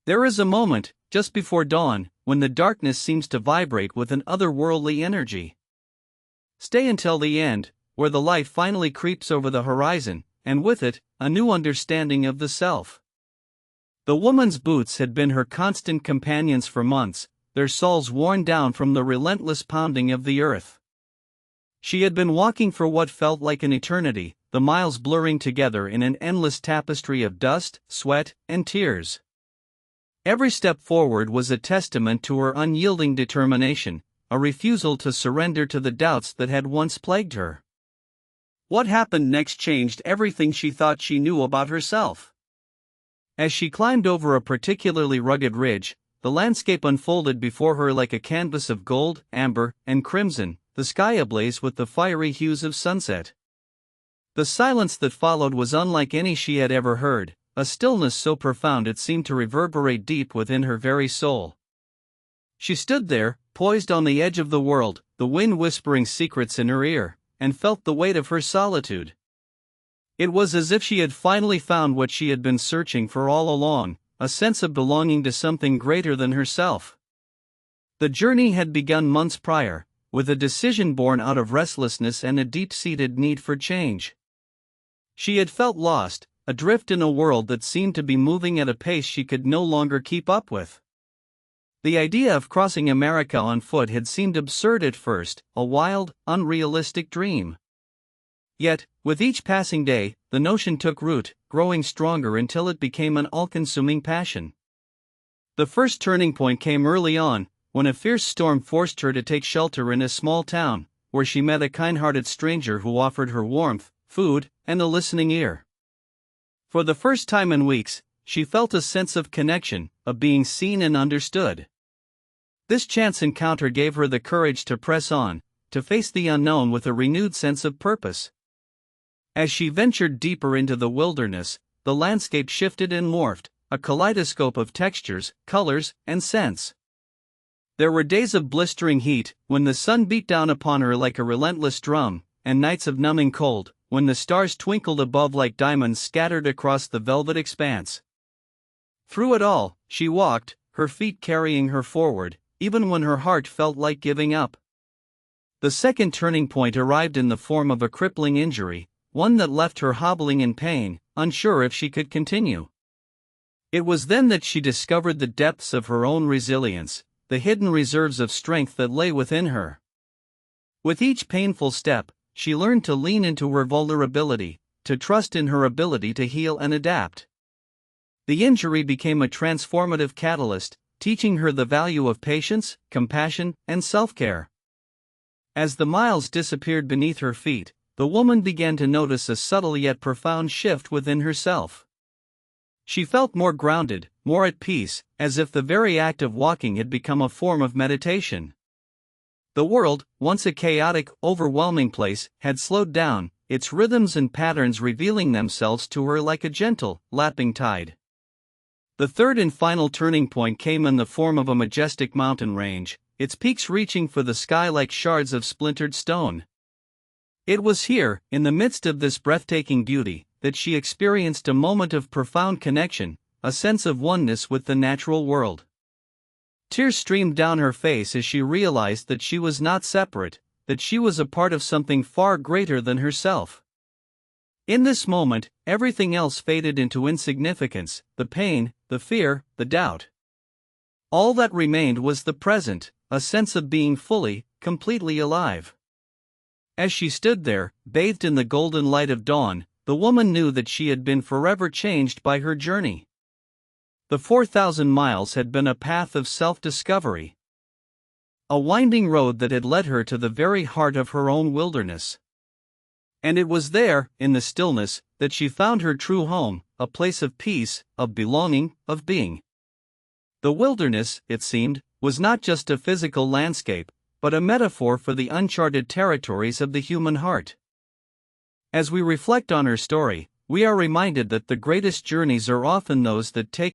There is a moment, just before dawn, when the darkness seems to vibrate with an otherworldly energy. Stay until the end, where the light finally creeps over the horizon, and with it, a new understanding of the self. The woman's boots had been her constant companions for months, their soles worn down from the relentless pounding of the earth. She had been walking for what felt like an eternity, the miles blurring together in an endless tapestry of dust, sweat, and tears. Every step forward was a testament to her unyielding determination, a refusal to surrender to the doubts that had once plagued her. What happened next changed everything she thought she knew about herself. As she climbed over a particularly rugged ridge, the landscape unfolded before her like a canvas of gold, amber, and crimson, the sky ablaze with the fiery hues of sunset. The silence that followed was unlike any she had ever heard, a stillness so profound it seemed to reverberate deep within her very soul. She stood there, poised on the edge of the world, the wind whispering secrets in her ear, and felt the weight of her solitude. It was as if she had finally found what she had been searching for all along, a sense of belonging to something greater than herself. The journey had begun months prior, with a decision born out of restlessness and a deep-seated need for change. She had felt lost, adrift in a world that seemed to be moving at a pace she could no longer keep up with. The idea of crossing America on foot had seemed absurd at first, a wild, unrealistic dream. Yet, with each passing day, the notion took root, growing stronger until it became an all-consuming passion. The first turning point came early on, when a fierce storm forced her to take shelter in a small town, where she met a kind-hearted stranger who offered her warmth, food, and a listening ear. For the first time in weeks, she felt a sense of connection, of being seen and understood. This chance encounter gave her the courage to press on, to face the unknown with a renewed sense of purpose. As she ventured deeper into the wilderness, the landscape shifted and morphed, a kaleidoscope of textures, colors, and scents. There were days of blistering heat, when the sun beat down upon her like a relentless drum, and nights of numbing cold, when the stars twinkled above like diamonds scattered across the velvet expanse. Through it all, she walked, her feet carrying her forward, even when her heart felt like giving up. The second turning point arrived in the form of a crippling injury, one that left her hobbling in pain, unsure if she could continue. It was then that she discovered the depths of her own resilience, the hidden reserves of strength that lay within her. With each painful step, she learned to lean into her vulnerability, to trust in her ability to heal and adapt. The injury became a transformative catalyst, teaching her the value of patience, compassion, and self-care. As the miles disappeared beneath her feet, the woman began to notice a subtle yet profound shift within herself. She felt more grounded, more at peace, as if the very act of walking had become a form of meditation. The world, once a chaotic, overwhelming place, had slowed down, its rhythms and patterns revealing themselves to her like a gentle, lapping tide. The third and final turning point came in the form of a majestic mountain range, its peaks reaching for the sky like shards of splintered stone. It was here, in the midst of this breathtaking beauty, that she experienced a moment of profound connection, a sense of oneness with the natural world. Tears streamed down her face as she realized that she was not separate, that she was a part of something far greater than herself. In this moment, everything else faded into insignificance, the pain, the fear, the doubt. All that remained was the present, a sense of being fully, completely alive. As she stood there, bathed in the golden light of dawn, the woman knew that she had been forever changed by her journey. The 4,000 miles had been a path of self-discovery. A winding road that had led her to the very heart of her own wilderness. And it was there, in the stillness, that she found her true home, a place of peace, of belonging, of being. The wilderness, it seemed, was not just a physical landscape, but a metaphor for the uncharted territories of the human heart. As we reflect on her story, we are reminded that the greatest journeys are often those that take